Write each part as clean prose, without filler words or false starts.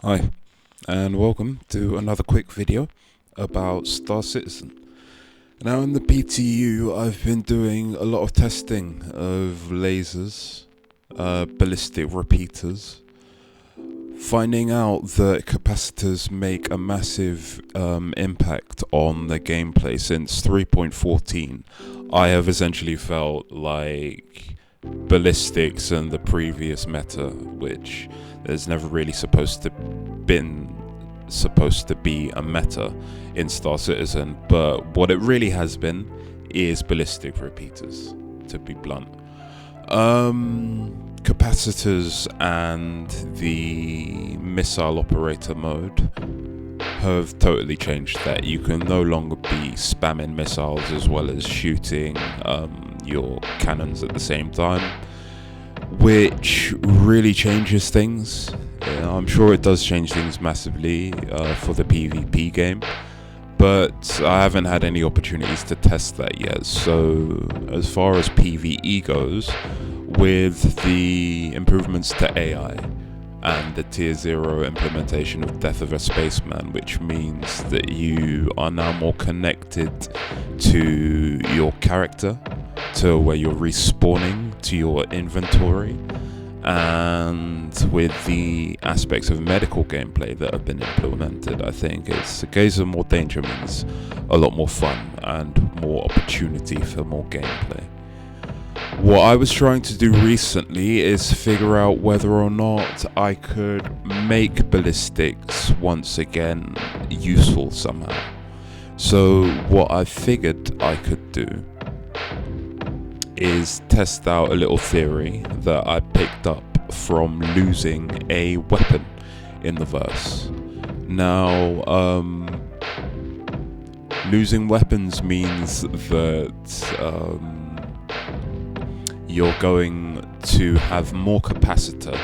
Hi, and welcome to another quick video about Star Citizen. Now, in the PTU, I've been doing a lot of testing of lasers, ballistic repeaters, finding out that capacitors make a massive impact on the gameplay. Since 3.14, I have essentially felt like ballistics and the previous meta, which there's never really supposed to be a meta in Star Citizen, but what it really has been is ballistic repeaters, to be blunt. Capacitors and the missile operator mode have totally changed that. You can no longer be spamming missiles as well as shooting your cannons at the same time, which really changes things. I'm sure it does change things massively for the PvP game, but I haven't had any opportunities to test that yet. So as far as PvE goes, with the improvements to AI and the tier 0 implementation of Death of a Spaceman, which means that you are now more connected to your character, to where you're respawning to your inventory, and with the aspects of medical gameplay that have been implemented, I think it's a case of more danger means a lot more fun and more opportunity for more gameplay. What I was trying to do recently is figure out whether or not I could make ballistics once again useful somehow. So what I figured I could do is test out a little theory that I picked up from losing a weapon in the verse. Now, losing weapons means that you're going to have more capacitor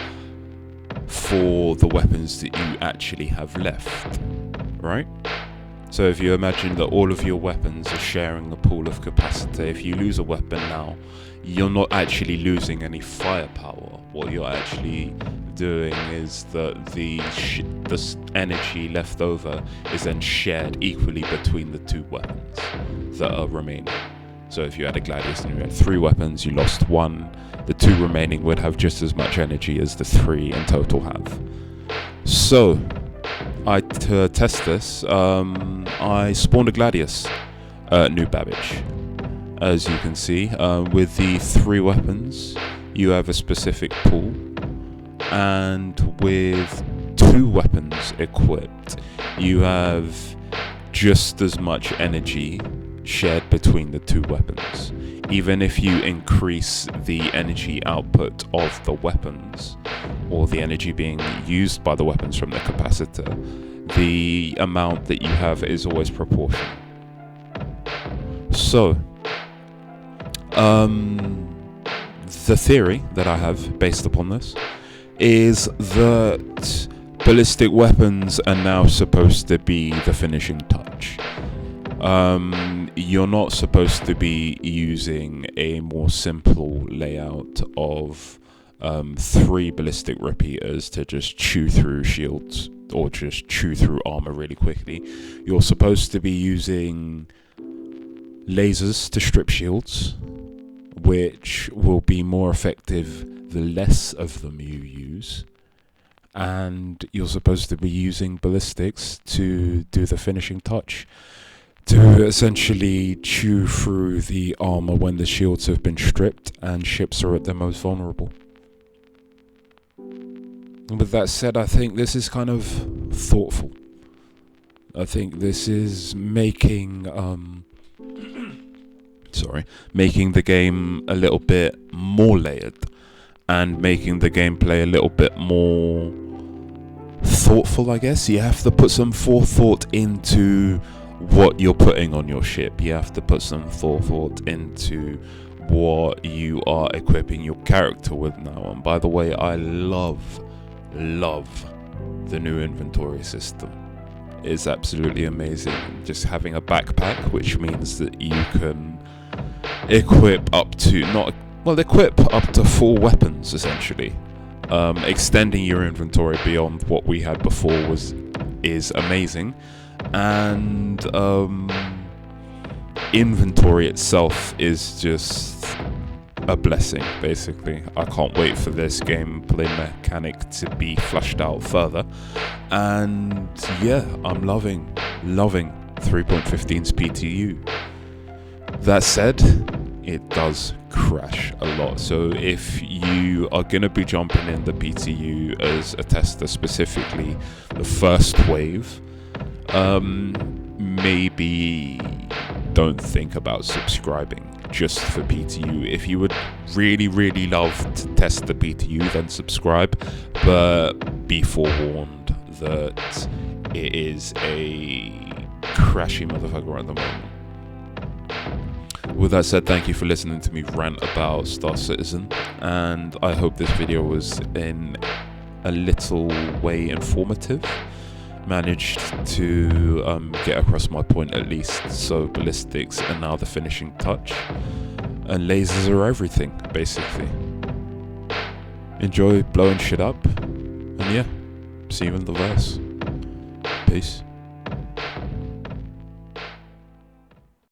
for the weapons that you actually have left, right? So if you imagine that all of your weapons are sharing a pool of capacitor, if you lose a weapon now, you're not actually losing any firepower. What you're actually doing is that the energy left over is then shared equally between the two weapons that are remaining. So if you had a Gladius and you had 3 weapons, you lost 1, the 2 remaining would have just as much energy as the 3 in total have. So, to test this, I spawned a Gladius, new Babbage. As you can see, with the 3 weapons, you have a specific pool, and with 2 weapons equipped, you have just as much energy shared between the 2 weapons. Even if you increase the energy output of the weapons, or the energy being used by the weapons from the capacitor, the amount that you have is always proportional. So, the theory that I have based upon this is that ballistic weapons are now supposed to be the finishing touch. You're not supposed to be using a more simple layout of 3 ballistic repeaters to just chew through shields or just chew through armor really quickly. You're supposed to be using lasers to strip shields, which will be more effective the less of them you use. And you're supposed to be using ballistics to do the finishing touch, to essentially chew through the armor when the shields have been stripped and ships are at their most vulnerable. And with that said, I think this is kind of thoughtful. I think this is making making the game a little bit more layered and making the gameplay a little bit more thoughtful, I guess. You have to put some forethought into what you're putting on your ship. You have to put some forethought into what you are equipping your character with now. And by the way, I love the new inventory system. It's absolutely amazing. Just having a backpack, which means that you can equip up to 4 weapons essentially. Extending your inventory beyond what we had before is amazing, and inventory itself is just a blessing. Basically, I can't wait for this gameplay mechanic to be fleshed out further, and yeah, I'm loving 3.15's PTU. That said, it does crash a lot, so if you are going to be jumping in the PTU as a tester, specifically the first wave, maybe don't think about subscribing just for PTU. If you would really love to test the PTU, then subscribe, but be forewarned that it is a crashy motherfucker at the moment. With that said, thank you for listening to me rant about Star Citizen, and I hope this video was in a little way informative. Managed to get across my point at least. So ballistics are now the finishing touch, and lasers are everything, basically. Enjoy blowing shit up, and yeah, see you in the verse. Peace.